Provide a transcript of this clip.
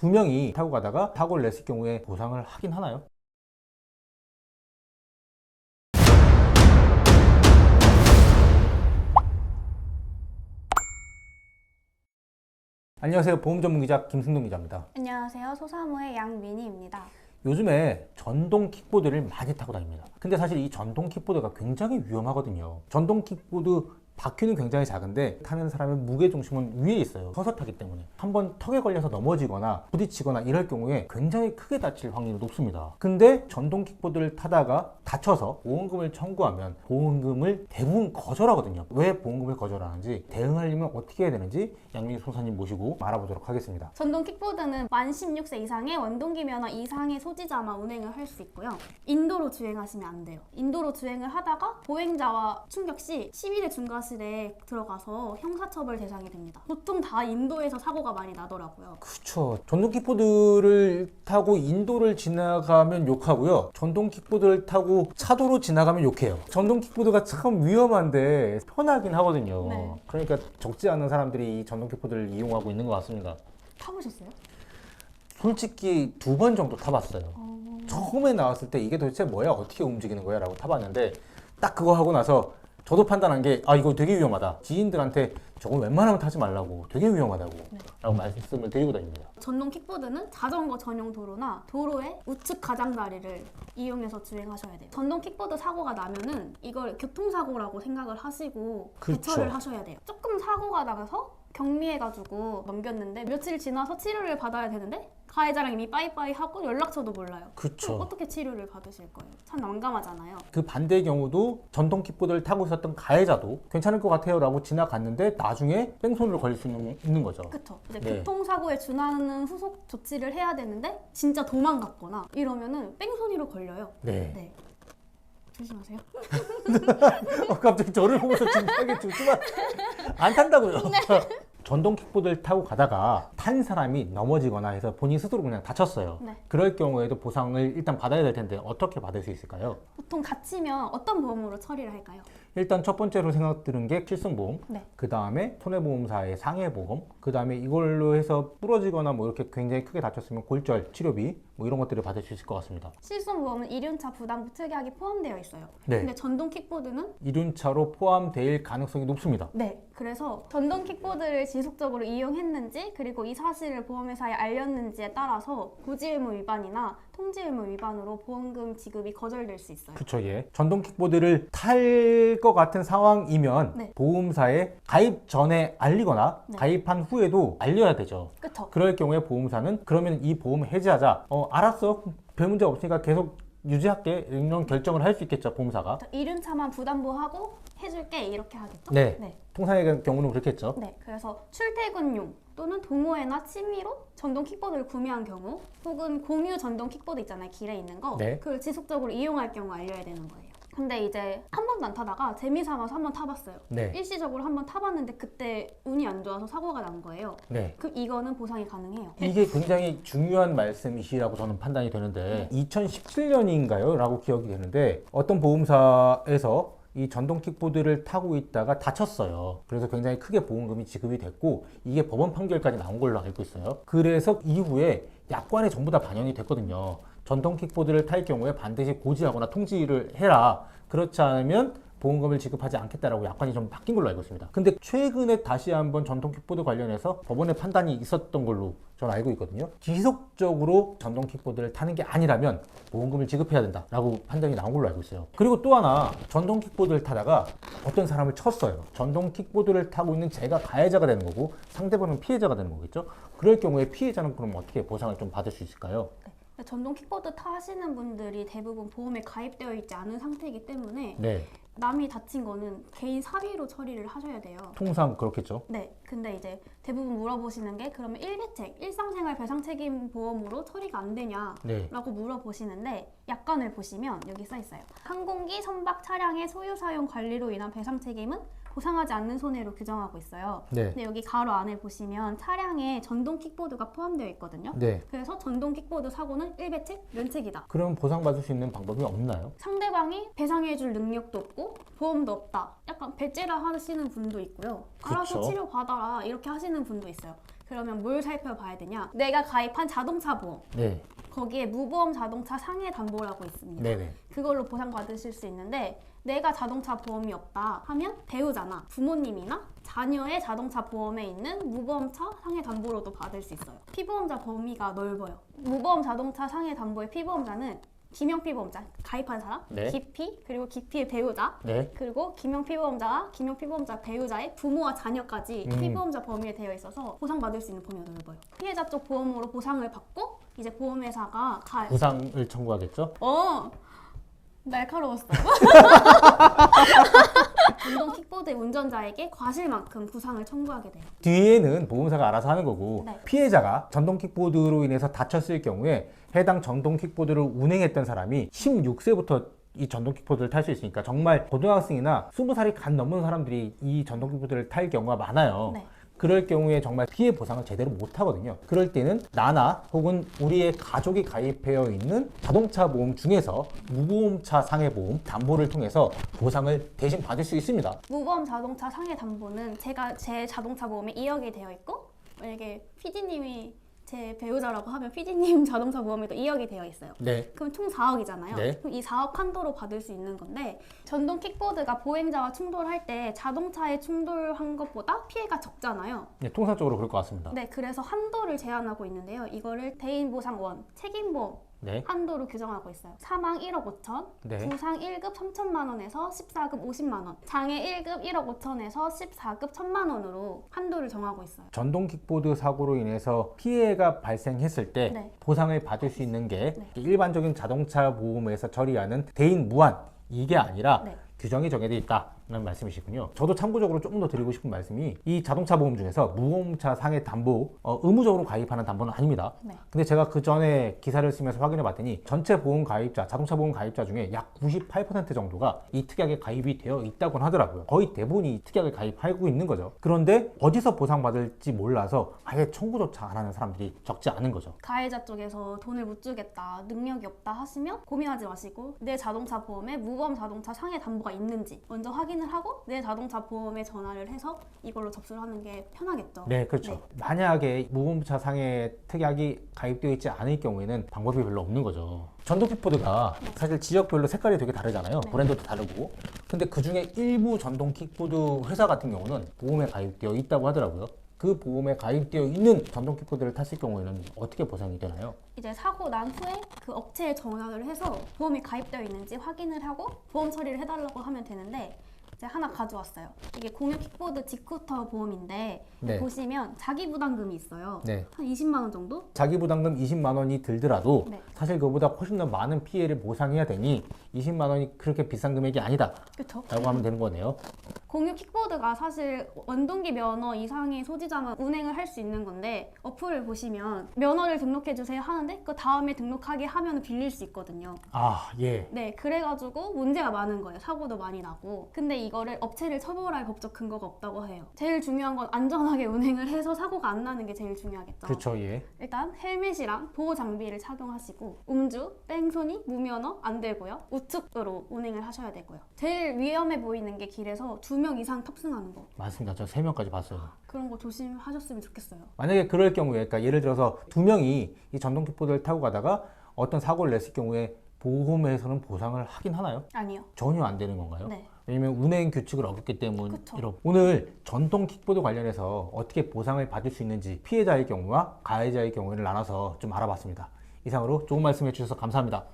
두 명이 타고 가다가 사고를 냈을 경우에 보상을 하긴 하나요? 안녕하세요. 보험 전문 기자 김승동 기자입니다. 안녕하세요. 소사무의 양민희입니다. 요즘에 전동 킥보드를 많이 타고 다닙니다. 근데 사실 이 전동 킥보드가 굉장히 위험하거든요. 전동 킥보드 바퀴는 굉장히 작은데 타는 사람의 무게중심은 위에 있어요. 서서 타기 때문에 한번 턱에 걸려서 넘어지거나 부딪히거나 이럴 경우에 굉장히 크게 다칠 확률이 높습니다. 근데 전동 킥보드를 타다가 다쳐서 보험금을 청구하면 보험금을 대부분 거절하거든요. 왜 보험금을 거절하는지, 대응하려면 어떻게 해야 되는지 양민희 소사님 모시고 알아보도록 하겠습니다. 전동 킥보드는 만 16세 이상의 원동기 면허 이상의 소지자만 운행을 할 수 있고요. 인도로 주행하시면 안 돼요. 인도로 주행을 하다가 보행자와 충격 시 시민의 중과실에 들어가서 형사처벌 대상이 됩니다. 보통 다 인도에서 사고가 많이 나더라고요. 그렇죠. 전동 킥보드를 타고 인도를 지나가면 욕하고요. 전동 킥보드를 타고 차도로 지나가면 욕해요. 전동 킥보드가 참 위험한데 편하긴 하거든요. 네. 그러니까 적지 않은 사람들이 이 전동 킥보드를 이용하고 있는 것 같습니다. 타보셨어요? 솔직히 2번 정도 타봤어요. 처음에 나왔을 때 이게 도대체 뭐야? 어떻게 움직이는 거야? 라고 타봤는데 딱 그거 하고 나서 저도 판단한 게 이거 되게 위험하다. 지인들한테 저건 웬만하면 타지 말라고, 되게 위험하다고 라고 말씀을 드리고 다닙니다. 전동 킥보드는 자전거 전용 도로나 도로의 우측 가장자리를 이용해서 주행하셔야 돼요. 전동 킥보드 사고가 나면은 이걸 교통사고라고 생각을 하시고 그렇죠. 대처를 하셔야 돼요. 조금 사고가 나서 경미해가지고 넘겼는데 며칠 지나서 치료를 받아야 되는데 가해자랑 이미 빠이빠이 하고 연락처도 몰라요. 그쵸. 그럼 어떻게 치료를 받으실 거예요? 참 난감하잖아요. 그 반대의 경우도 전동 킥보드를 타고 있었던 가해자도 괜찮을 것 같아요 라고 지나갔는데 나중에 뺑소니를 걸릴 수 있는 거죠. 그쵸. 이제 네. 교통사고에 준하는 후속 조치를 해야 되는데 진짜 도망갔거나 이러면은 뺑소니로 걸려요. 네. 네. 조심하세요. 갑자기 저를 보면서 진지하게 죽지만 안 탄다고요. 전동 킥보드를 타고 가다가 탄 사람이 넘어지거나 해서 본인 스스로 그냥 다쳤어요. 네. 그럴 경우에도 보상을 일단 받아야 될 텐데 어떻게 받을 수 있을까요? 보통 다치면 어떤 보험으로 처리를 할까요? 일단 첫 번째로 생각 드는 게 실손보험, 네. 그 다음에 손해보험사의 상해보험, 그 다음에 이걸로 해서 부러지거나 뭐 이렇게 굉장히 크게 다쳤으면 골절, 치료비 뭐 이런 것들을 받을 수 있을 것 같습니다. 실손보험은 이륜차 부담부 특약이 포함되어 있어요. 네. 근데 전동 킥보드는 이륜차로 포함될 가능성이 높습니다. 네. 그래서 전동 킥보드를 지속적으로 이용했는지 그리고 이 사실을 보험회사에 알렸는지에 따라서 고지의무 위반이나 통지의무 위반으로 보험금 지급이 거절될 수 있어요. 그쵸, 예. 전동 킥보드를 탈 것 같은 상황이면 네. 보험사에 가입 전에 알리거나 네. 가입한 후에도 알려야 되죠. 그쵸? 그럴 경우에 보험사는 그러면 이 보험 해지하자. 알았어. 별 문제 없으니까 계속 유지할게. 이런 결정을 할 수 있겠죠, 보험사가. 이륜차만 부담부하고 해줄게 이렇게 하겠죠? 네. 네. 통상의 경우는 그렇겠죠. 네, 그래서 출퇴근용 또는 동호회나 취미로 전동 킥보드를 구매한 경우 혹은 공유 전동 킥보드 있잖아요, 길에 있는 거. 네. 그걸 지속적으로 이용할 경우 알려야 되는 거예요. 근데 이제 한 번도 안 타다가 재미삼아서 한번 타봤어요. 네. 일시적으로 한번 타봤는데 그때 운이 안 좋아서 사고가 난 거예요. 네. 그럼 이거는 보상이 가능해요. 이게 굉장히 중요한 말씀이시라고 저는 판단이 되는데 2017년인가요? 라고 기억이 되는데 어떤 보험사에서 이 전동 킥보드를 타고 있다가 다쳤어요. 그래서 굉장히 크게 보험금이 지급이 됐고 이게 법원 판결까지 나온 걸로 알고 있어요. 그래서 이후에 약관에 전부 다 반영이 됐거든요. 전동 킥보드를 탈 경우에 반드시 고지하거나 통지를 해라. 그렇지 않으면 보험금을 지급하지 않겠다라고 약관이 좀 바뀐 걸로 알고 있습니다. 근데 최근에 다시 한번 전동 킥보드 관련해서 법원의 판단이 있었던 걸로 저는 알고 있거든요. 지속적으로 전동 킥보드를 타는 게 아니라면 보험금을 지급해야 된다라고 판단이 나온 걸로 알고 있어요. 그리고 또 하나 전동 킥보드를 타다가 어떤 사람을 쳤어요. 전동 킥보드를 타고 있는 제가 가해자가 되는 거고 상대방은 피해자가 되는 거겠죠. 그럴 경우에 피해자는 그럼 어떻게 보상을 좀 받을 수 있을까요? 네. 전동 킥보드 타시는 분들이 대부분 보험에 가입되어 있지 않은 상태이기 때문에 네. 남이 다친 거는 개인 사비로 처리를 하셔야 돼요. 통상 그렇겠죠. 네, 근데 이제 대부분 물어보시는 게 그러면 일배책, 일상생활 배상책임보험으로 처리가 안 되냐라고 네. 물어보시는데 약관을 보시면 여기 써 있어요. 항공기, 선박, 차량의 소유, 사용, 관리로 인한 배상책임은 보상하지 않는 손해로 규정하고 있어요. 네. 근데 여기 가로 안에 보시면 차량에 전동 킥보드가 포함되어 있거든요. 네. 그래서 전동 킥보드 사고는 일배책, 면책이다. 그럼 보상받을 수 있는 방법이 없나요? 상대방이 배상해줄 능력도 없고 보험도 없다. 약간 배째라 하시는 분도 있고요. 알아서 그쵸. 치료받아라 이렇게 하시는 분도 있어요. 그러면 뭘 살펴봐야 되냐? 내가 가입한 자동차 보험. 네. 거기에 무보험 자동차 상해 담보라고 있습니다. 네네. 그걸로 보상받으실 수 있는데 내가 자동차 보험이 없다 하면 배우자나 부모님이나 자녀의 자동차 보험에 있는 무보험차 상해 담보로도 받을 수 있어요. 피보험자 범위가 넓어요. 무보험 자동차 상해 담보의 피보험자는 김영 피보험자, 가입한 사람, 네. 기피, 그리고 기피의 배우자, 네. 그리고 김영 피보험자와 김영 피보험자 배우자의 부모와 자녀까지 피보험자 범위에 되어 있어서 보상받을 수 있는 범위가 넓어요. 피해자 쪽 보험으로 보상을 받고 이제 보험회사가 보상을 청구하겠죠? 날카로웠어요. 전동 킥보드 운전자에게 과실만큼 부상을 청구하게 돼요. 뒤에는 보험사가 알아서 하는 거고 네. 피해자가 전동 킥보드로 인해서 다쳤을 경우에 해당 전동 킥보드를 운행했던 사람이 16세부터 이 전동 킥보드를 탈 수 있으니까 정말 고등학생이나 20살이 간 넘는 사람들이 이 전동 킥보드를 탈 경우가 많아요. 네. 그럴 경우에 정말 피해 보상을 제대로 못 하거든요. 그럴 때는 나나 혹은 우리의 가족이 가입되어 있는 자동차 보험 중에서 무보험차 상해보험 담보를 통해서 보상을 대신 받을 수 있습니다. 무보험 자동차 상해 담보는 제 자동차 보험에 2억이 되어 있고 만약에 PD님이 제 배우자라고 하면 PD님 자동차 보험에도 2억이 되어 있어요. 네. 그럼 총 4억이잖아요. 네. 그럼 이 4억 한도로 받을 수 있는 건데 전동 킥보드가 보행자와 충돌할 때 자동차에 충돌한 것보다 피해가 적잖아요. 네, 통상적으로 그럴 것 같습니다. 네, 그래서 한도를 제한하고 있는데요. 이거를 대인보상 원, 책임보험 네. 한도로 규정하고 있어요. 사망 1억 5천, 네. 부상 1급 3천만 원에서 14급 50만 원, 장애 1급 1억 5천에서 14급 1천만 원으로 한도를 정하고 있어요. 전동 킥보드 사고로 인해서 피해가 발생했을 때 네. 보상을 받을 수 있는 게 네. 일반적인 자동차 보험에서 처리하는 대인 무한 이게 아니라 네. 규정이 정해져 있다는 말씀이시군요. 저도 참고적으로 조금 더 드리고 싶은 말씀이 이 자동차 보험 중에서 무보험차 상해 담보 의무적으로 가입하는 담보는 아닙니다. 네. 근데 제가 그 전에 기사를 쓰면서 확인해 봤더니 전체 보험 가입자, 자동차 보험 가입자 중에 약 98% 정도가 이 특약에 가입이 되어 있다고 하더라고요. 거의 대부분이 이 특약을 가입하고 있는 거죠. 그런데 어디서 보상받을지 몰라서 아예 청구조차 안 하는 사람들이 적지 않은 거죠. 가해자 쪽에서 돈을 못 주겠다, 능력이 없다 하시면 고민하지 마시고 내 자동차 보험에 무보험 자동차 상해 담보가 있는지 먼저 확인을 하고 내 자동차 보험에 전화를 해서 이걸로 접수를 하는 게 편하겠죠. 네, 그렇죠. 네. 만약에 무보험차 상해 특약이 가입되어 있지 않을 경우에는 방법이 별로 없는 거죠. 전동 킥보드가 사실 지역별로 색깔이 되게 다르잖아요. 네. 브랜드도 다르고. 근데 그 중에 일부 전동 킥보드 회사 같은 경우는 보험에 가입되어 있다고 하더라고요. 그 보험에 가입되어 있는 전동 킥보드를 탔을 경우에는 어떻게 보상이 되나요? 이제 사고 난 후에 그 업체에 전화를 해서 보험이 가입되어 있는지 확인을 하고 보험 처리를 해달라고 하면 되는데 이제 하나 가져왔어요. 이게 공유 킥보드 직후터 보험인데 네. 보시면 자기 부담금이 있어요. 네. 한 20만 원 정도? 자기 부담금 20만 원이 들더라도 네. 사실 그보다 훨씬 더 많은 피해를 보상해야 되니 20만 원이 그렇게 비싼 금액이 아니다 그렇죠. 라고 하면 되는 거네요. 공유 킥보드가 사실 원동기 면허 이상의 소지자만 운행을 할 수 있는 건데 어플을 보시면 면허를 등록해 주세요 하는데 그 다음에 등록하게 하면 빌릴 수 있거든요. 아, 예. 네, 그래가지고 문제가 많은 거예요. 사고도 많이 나고. 근데 이거를 업체를 처벌할 법적 근거가 없다고 해요. 제일 중요한 건 안전하게 운행을 해서 사고가 안 나는 게 제일 중요하겠죠. 그렇죠, 예. 일단 헬멧이랑 보호 장비를 착용하시고 음주, 뺑소니, 무면허 안 되고요. 우측으로 운행을 하셔야 되고요. 제일 위험해 보이는 게 길에서 2명 이상 탑승하는 거. 맞습니다. 저 3명까지 봤어요. 그런 거 조심하셨으면 좋겠어요. 만약에 그럴 경우에, 그러니까 예를 들어서 2명이 이 전동 킥보드를 타고 가다가 어떤 사고를 냈을 경우에 보험에서는 보상을 하긴 하나요? 아니요. 전혀 안 되는 건가요? 네. 왜냐면 운행 규칙을 어겼기 그쵸. 때문이로. 오늘 전동 킥보드 관련해서 어떻게 보상을 받을 수 있는지 피해자의 경우와 가해자의 경우를 나눠서 좀 알아봤습니다. 이상으로 좋은 말씀 해주셔서 감사합니다.